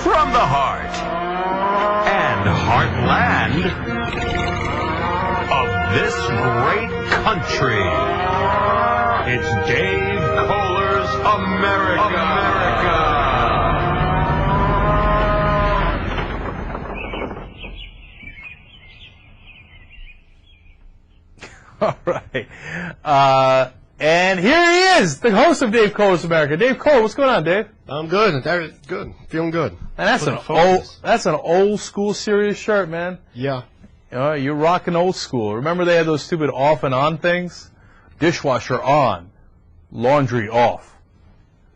from the heart and heartland of this great country. It's Dave Kollers' America. All right. And here he is, the host of Dave Kollers' America. Dave Koller, what's going on, Dave? I'm good. Good. Feeling good. And that's an old school serious shirt, man. Yeah. You're rocking old school. Remember they had those stupid off and on things? Dishwasher on, laundry off.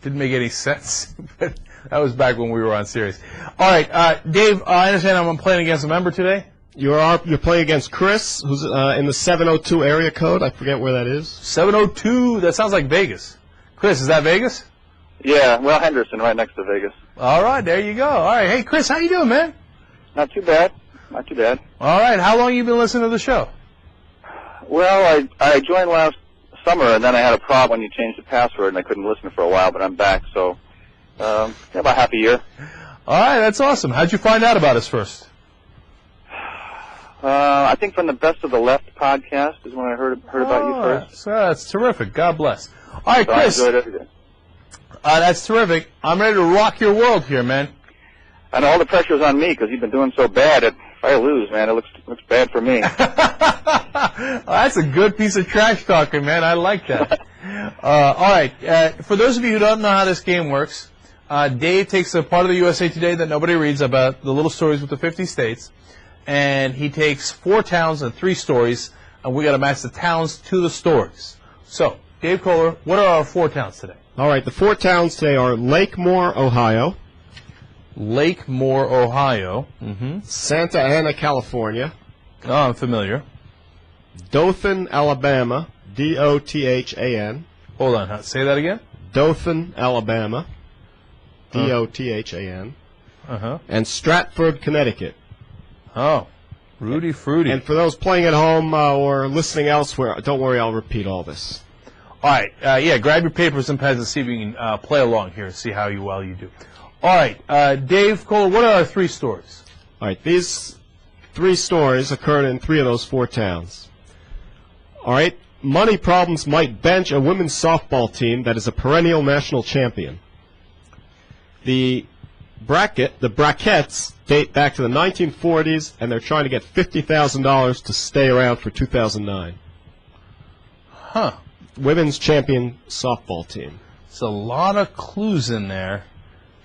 Didn't make any sense, but that was back when we were on Sirius. All right, Dave, I understand I'm playing against a member today. You're playing against Chris, who's in the 702 area code. I forget where that is. 702. That sounds like Vegas. Chris, is that Vegas? Yeah, well, Henderson, right next to Vegas. All right, there you go. All right, hey, Chris, how you doing, man? Not too bad. Not too bad. All right, how long you been listening to the show? Well, I joined last summer, and then I had a problem when you changed the password, and I couldn't listen for a while, but I'm back, so about half a year. All right, that's awesome. How'd you find out about us first? I think from the Best of the Left podcast is when I heard about you first. That's terrific. God bless. All right, so Chris. I enjoyed everything. That's terrific. I'm ready to rock your world here, man. I know all the pressure's on me because you've been doing so bad. If I lose, man, it looks bad for me. That's a good piece of trash talking, man. I like that. All right. For those of you who don't know how this game works, Dave takes a part of the USA Today that nobody reads about the little stories with the 50 states, and he takes 4 towns and 3 stories, and we got to match the towns to the stories. So, Dave Koller, what are our 4 towns today? All right, the 4 towns today are Lakemore, Ohio. Lakemore, Ohio. Santa Ana, California. Oh, I'm familiar. Dothan, Alabama. Dothan. Hold on. Say that again. Dothan, Alabama. Dothan. And Stratford, Connecticut. Oh, Rudy Fruity. And for those playing at home or listening elsewhere, don't worry, I'll repeat all this. All right. Yeah, grab your papers and pens and see if you can play along here and see how well you do. All right. Dave Koller, what are our 3 stories? All right. These 3 stories occurred in 3 of those 4 towns. All right. Money problems might bench a women's softball team that is a perennial national champion. The Braquettes date back to the 1940s, and they're trying to get $50,000 to stay around for 2009. Huh. Women's champion softball team. There's a lot of clues in there,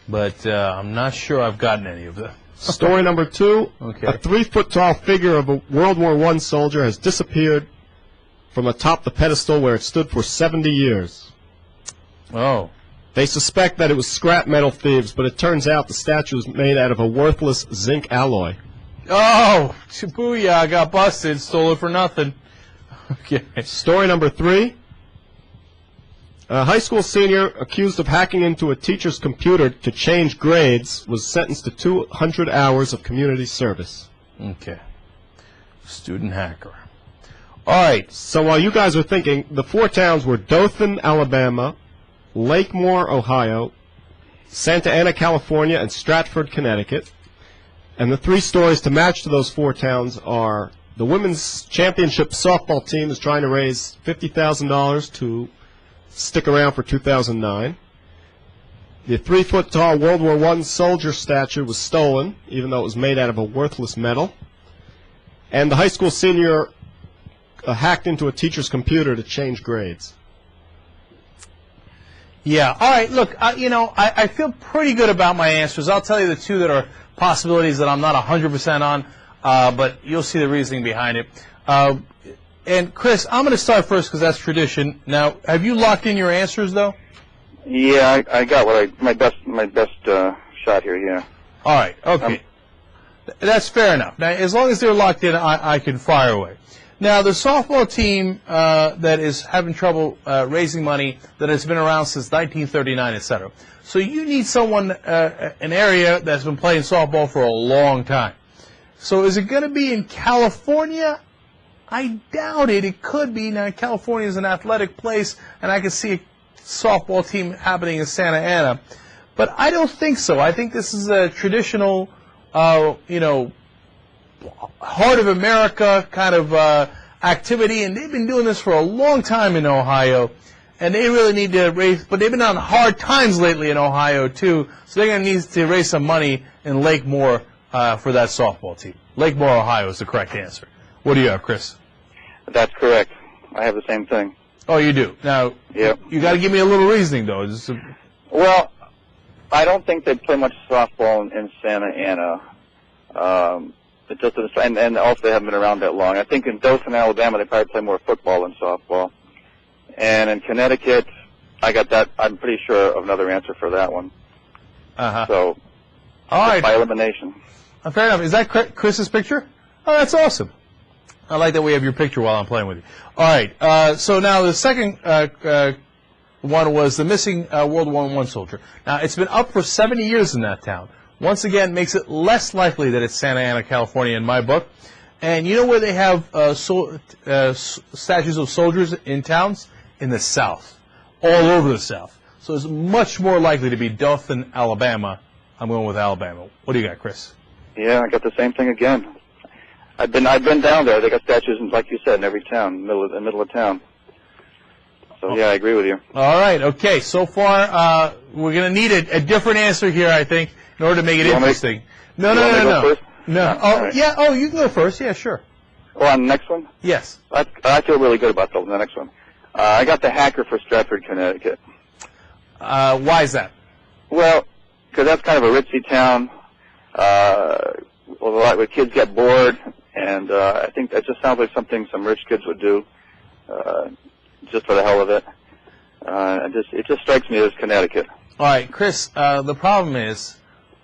but I'm not sure I've gotten any of them. Story number 2. Okay. A 3-foot-tall figure of a World War I soldier has disappeared from atop the pedestal where it stood for 70 years. Oh. They suspect that it was scrap metal thieves, but it turns out the statue was made out of a worthless zinc alloy. Oh, booyah, I got busted, stole it for nothing. Okay. Story number 3. A high school senior accused of hacking into a teacher's computer to change grades was sentenced to 200 hours of community service. Okay. Student hacker. All right. So while you guys are thinking, the 4 towns were Dothan, Alabama, Lakemore, Ohio, Santa Ana, California, and Stratford, Connecticut. And the 3 stories to match to those 4 towns are the women's championship softball team is trying to raise $50,000 to stick around for 2009. The 3-foot-tall World War I soldier statue was stolen, even though it was made out of a worthless metal. And the high school senior hacked into a teacher's computer to change grades. Yeah. All right. Look, I feel pretty good about my answers. I'll tell you the 2 that are possibilities that I'm not 100% on, but you'll see the reasoning behind it. And Chris, I'm going to start first because that's tradition. Now, have you locked in your answers though? Yeah, I got my best shot here. Yeah. All right. Okay. That's fair enough. Now, as long as they're locked in, I can fire away. Now, the softball team that is having trouble raising money that has been around since 1939, etc. So you need someone, an area that's been playing softball for a long time. So is it going to be in California? I doubt it. It could be. Now, California is an athletic place, and I can see a softball team happening in Santa Ana. But I don't think so. I think this is a traditional, heart of America kind of activity, and they've been doing this for a long time in Ohio, and they really need to raise, but they've been on hard times lately in Ohio too, so they're going to need to raise some money in Lake Moore for that softball team. Lake Moore, Ohio is the correct answer. What do you have, Chris? That's correct. I have the same thing. Oh, you do? Now, Yep. You got to give me a little reasoning, though. Well, I don't think they play much softball in Santa Ana. It just doesn't, and also they haven't been around that long. I think in Dothan, Alabama, they probably play more football than softball. And in Connecticut, I got that. I'm pretty sure of another answer for that one. So, all right, by elimination. Fair enough. Is that Chris's picture? Oh, that's awesome. I like that we have your picture while I'm playing with you. All right. So now the second one was the missing World War I soldier. Now, it's been up for 70 years in that town. Once again, makes it less likely that it's Santa Ana, California, in my book. And you know where they have statues of soldiers in towns? In the South. All over the South. So it's much more likely to be Dothan, Alabama. I'm going with Alabama. What do you got, Chris? Yeah, I got the same thing again. I've been down there. They got statues, like you said, in every town, middle of town. So yeah, I agree with you. All right. Okay. So far, we're going to need a different answer here, I think, in order to make it interesting. No. First? No. Oh, right. Yeah. Oh, you can go first. Yeah, sure. Oh, on the next one? Yes. I feel really good about the next one. I got the hacker for Stratford, Connecticut. Why is that? Well, because that's kind of a ritzy town. Where kids get bored, and I think that just sounds like something some rich kids would do, just for the hell of it. It just strikes me as Connecticut. All right, Chris. The problem is,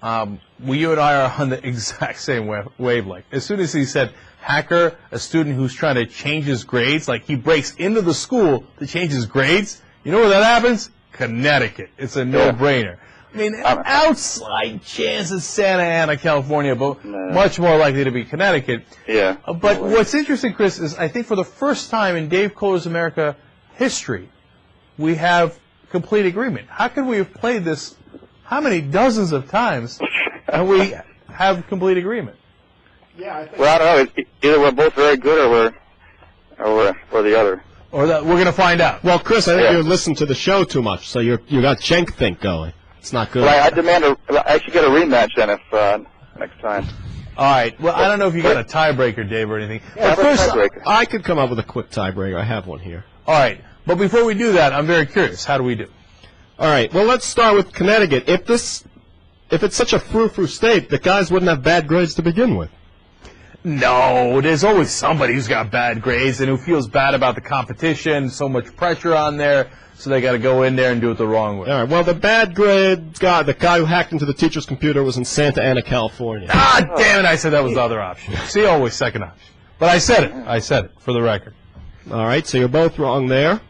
you and I are on the exact same wavelength. As soon as he said hacker, a student who's trying to change his grades, like he breaks into the school to change his grades, you know where that happens? Connecticut. It's a no-brainer. I mean, an outside chance it's Santa Ana, California, but much more likely to be Connecticut. Yeah. But what's interesting, Chris, is I think for the first time in Dave Kollers' America history, we have complete agreement. How could we have played this how many dozens of times and we have complete agreement? Yeah, I think. Well, I don't know. Either we're both very good or the other. Or that we're going to find out. Well, Chris, I think you listen to the show too much, so you got Cenk think going. It's not good. Well, I should get a rematch then if next time. All right. Well, I don't know if you got a tiebreaker, Dave, or anything. Yeah, but first, I could come up with a quick tiebreaker. I have one here. All right. But before we do that, I'm very curious. How do we do? All right. Well, let's start with Connecticut. If it's such a frou-frou state, the guys wouldn't have bad grades to begin with. No, there's always somebody who's got bad grades and who feels bad about the competition, so much pressure on there, so they got to go in there and do it the wrong way. All right, well, the bad grade guy, the guy who hacked into the teacher's computer was in Santa Ana, California. Ah, damn it, I said that was the other option. See, always second option. But I said it, for the record. All right, so you're both wrong there.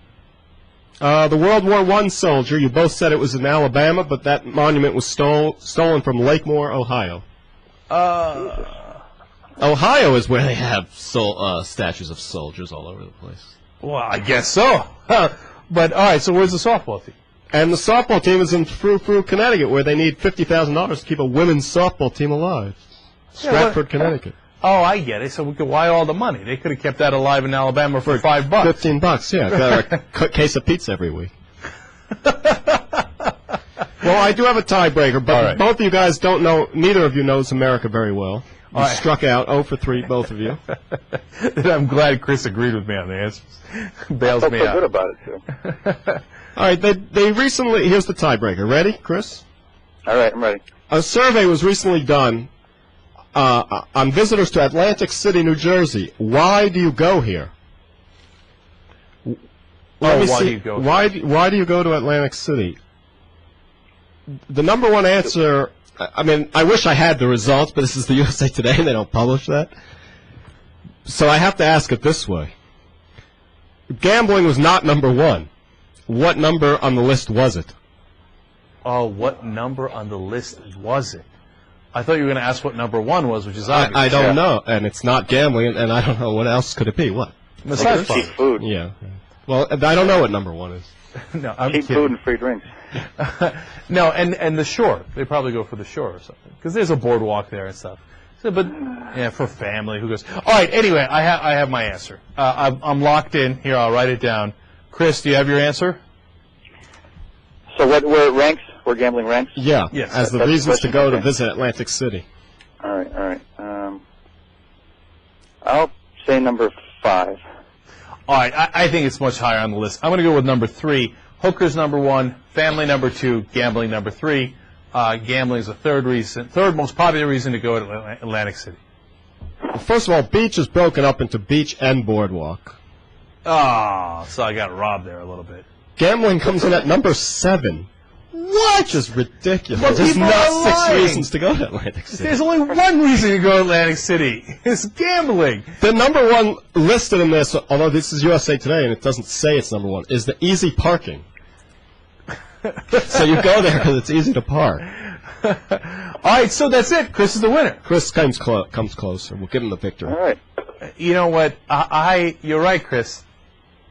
The World War I soldier, you both said it was in Alabama, but that monument was stolen from Lake Moore, Ohio. Ohio is where they have statues of soldiers all over the place. Well, I guess so. But, all right, so where's the softball team? And the softball team is in Frou-Frou, Connecticut, where they need $50,000 to keep a women's softball team alive. Stratford, Connecticut. Oh, I get it. So why all the money? They could have kept that alive in Alabama for $5. $15, yeah. Got a case of pizza every week. Well, I do have a tiebreaker, but both of you guys don't know, neither of you knows America very well. You struck out 0 for 3, both of you. I'm glad Chris agreed with me on the answers. Bails me out. I feel good about it, too. All right, they recently, here's the tiebreaker. Ready, Chris? All right, I'm ready. A survey was recently done on visitors to Atlantic City, New Jersey. Why do you go here? Why do you go here? Why do you go to Atlantic City? The number one answer, I mean, I wish I had the results, but this is the USA Today, and they don't publish that. So I have to ask it this way. Gambling was not number one. What number on the list was it? Oh, what number on the list was it? I thought you were going to ask what number one was, which is obvious. I don't know, and it's not gambling, and I don't know what else could it be. What? Massage cheap food. Yeah. Well, I don't know what number one is. No, I'm cheap kidding. food and free drinks. No, and the shore. They probably go for the shore or something because there's a boardwalk there and stuff. So, but yeah, for family, who goes? All right. Anyway, I have my answer. I'm locked in here. I'll write it down. Chris, do you have your answer? So what? Where it ranks? Where gambling ranks? Yeah. Yes. As the That's reasons to the go question, to okay. visit Atlantic City. All right. I'll say number 5. All right. I think it's much higher on the list. I'm going to go with number 3. Hookers number 1. Family number 2. Gambling number 3. Gambling is the third most popular reason to go to Atlantic City. Well, first of all, beach is broken up into beach and boardwalk. Oh, so I got robbed there a little bit. Gambling comes in at number 7. What? Which is ridiculous. But There's people not are 6 lying. reasons to go to Atlantic City. There's only one reason to go to Atlantic City. It's gambling. The number 1 listed in this, although this is USA Today and it doesn't say it's number 1, is the easy parking. So you go there because it's easy to park. All right, so that's it. Chris is the winner. Chris comes closer. We'll give him the victory. All right. You know what? You're right, Chris.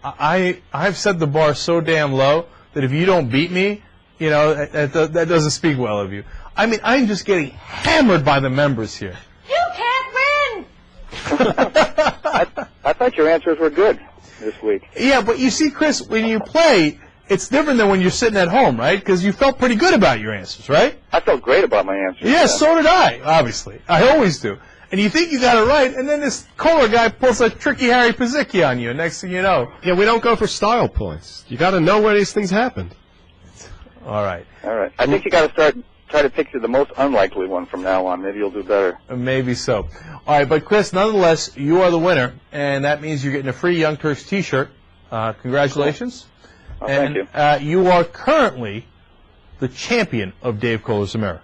I've set the bar so damn low that if you don't beat me, you know, that doesn't speak well of you. I mean, I'm just getting hammered by the members here. You can't win! I thought your answers were good this week. Yeah, but you see, Chris, when you play, it's different than when you're sitting at home, right? Because you felt pretty good about your answers, right? I felt great about my answers. Yeah, so did I, obviously. I always do. And you think you got it right, and then this Kohler guy pulls a tricky Harry Pizicki on you, and next thing you know. Yeah, we don't go for style points. You got to know where these things happened. All right. I think you got to try to picture the most unlikely one from now on. Maybe you'll do better. Maybe so. All right, but Chris, nonetheless, you are the winner, and that means you're getting a free Young Turks T-shirt. Congratulations. Oh, and thank you. You are currently the champion of Dave Kohlers America.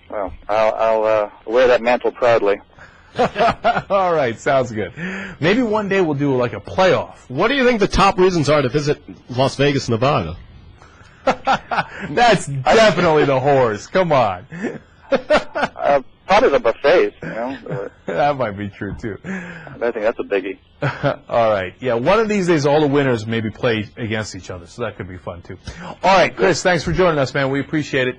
Well, I'll wear that mantle proudly. All right, sounds good. Maybe one day we'll do like a playoff. What do you think the top reasons are to visit Las Vegas, Nevada? That's definitely the whores. Come on. Probably the buffets, you know. That might be true, too. I think that's a biggie. All right. Yeah, one of these days all the winners maybe play against each other, so that could be fun, too. All right, Chris, thanks for joining us, man. We appreciate it.